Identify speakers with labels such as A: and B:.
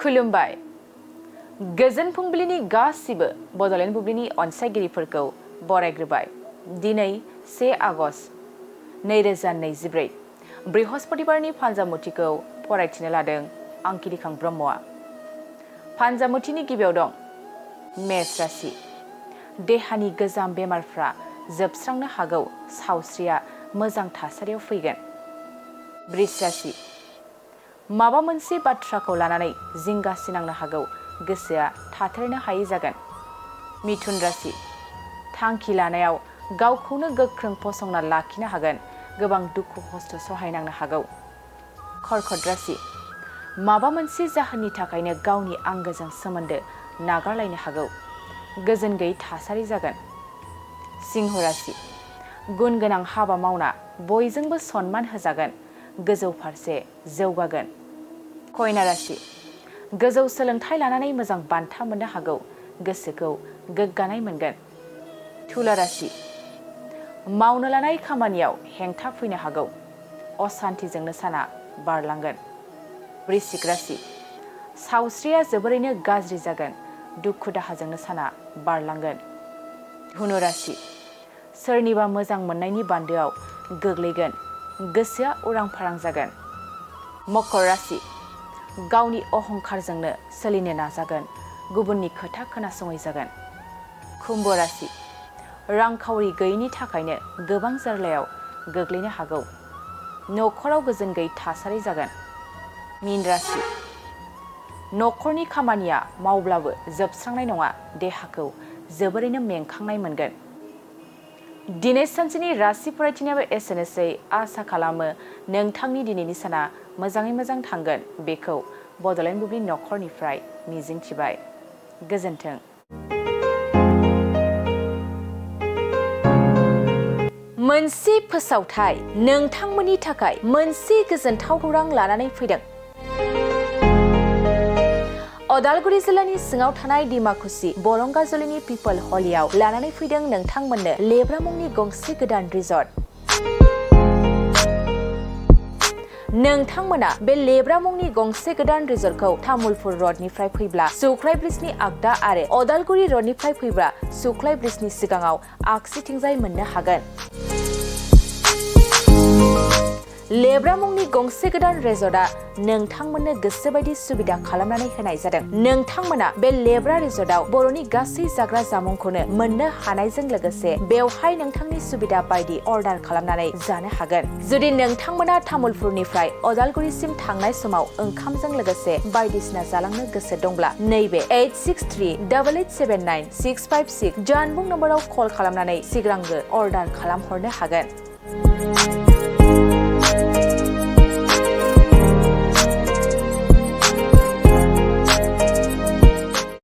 A: खुलुमबाय गोजोन फुंबिलिनि गासिबो बड'लेण्ड बुब्लिनि अनसायगिरिफोरखौ बरायग्रोबाय। दिनै 1 आगस्ट 2024 बृहस्पतिबारनि फान्जामुथिखौ फरायथिनो लादों आं किलिखां ब्रह्मआ। फान्जामुथिनि गिबियाव दं मेष राशि। देहानि गोजाम बेमारफ्रा जोबस्रांनो हागौ, सावस्रिया मोजां थासारियाव फैगोन। वृष राशि। माबा मोनसे बाथ्राखौ लानानै जिंगासिनांनो हागौ, गोसोआ थाथेरनो हायै जागोन। मिथुन राशि। थांखि लानायाव गावखौनो गोख्रों फसंना लाखिनो हागोन, गोबां दुखु खस्थ' सहायनांनो हागौ। कर्कट राशि। माबा मोनसे जाहोननि थाखायनो गावनि आंगोजों सोमोन्दो नागारलायनो हागौ, गोजोन गैयै थासारि जागोन। सिंह राशि। गुन गोनां हाबा मावना बयजोंबो सनमान होजागोन, गोजौ फारसे जौगागोन। कन्या राशि। गोजौ सोलोंथाइ लानानै मोजां बान्था मोननो हागौ, गोसोखौ गोग्गानाय मोनगोन। तुला राशि। मावनो लानाय खामानियाव हेंथा फैनो हागौ, असान्तिजोंनो साना बारलांगोन। वृश्चिक राशि। सावस्रिया जोबोरैनो गाज्रि जागोन, दुखु दाहाजोंनो साना बारलांगोन। धनु राशि। सोरनिबा मोजां मोननायनि बान्दोआव गोग्लैगोन, गोसोआ उरां फारां जागोन। मकर राशि। गावनि अहंखारजोंनो सोलिनो नाजागोन, गुबुननि खोथा खोनासङै जागोन। कुम्भ राशि। रांखावरि गैयैनि थाखायनो गोबां जार्लायाव गोग्लैनो हागौ, न'खराव गोजोन गैयै थासारि जागोन। मीन राशि। न'खरनि खामानिया मावब्लाबो जोबस्रांनाय नङा, देहाखौ जोबोरैनो मेंखांनाय मोनगोन। दिनै सानसेनि राशि फरायथिनायाबो एसेनोसै। आसा खालामो नोंथांनि दिनैनि साना मोजाङै मोजां थांगोन, बेखौ बड'लेण्ड बुब्लि न'खरनिफ्राय मिजिंथिबाय। गोजोन्थों। मोनसे फोसावथाय नोंथांमोननि थाखाय मोनसे गोजोनथाव खौरां लानानै फैदों। अदालगुरि जिल्लानि सिङाव थानाय डिमाकुसि बरंगाजुलिनि पिपल हलियाव लानानै फैदों नोंथांमोननो लेब्रा मुंनि गंसे गोदान रिजर्ट। नोंथांमोना बे लेब्रा मुंनि गंसे गोदान रिजर्टखौ तामुलपुर रडनिफ्राय फैब्ला सुख्लाय ब्रिजनि आगदा आरो अदालगुरि रडनिफ्राय फैब्ला सुख्लाय ब्रिजनि सिगाङाव आगसिथिंजाय मोननो हागोन। लेब्रा मुंनि गंसे गोदान रिजर्टआ नोंथांमोननो गोसोबायदि सुबिदा खालामनानै होनाय जादों। नोंथांमोना बे लेब्रा रिजर्टआव बर'नि गासै जाग्रा जामुंखौनो मोननो हानायजों लोगोसे बेवहाय नोंथांनि सुबिदा बायदि अर्डार खालामनानै जानो हागोन। जुदि नोंथांमोना तामुलपुरनिफ्राय अदालगुरिसिम थांनाय समाव ओंखामजों लोगोसे बायदिसिना जालांनो गोसो दंब्ला नैबे 8638879656 जानबुं नम्बराव कल खालामनानै सिगांग्रो अर्डार खालामहरनो हागोन।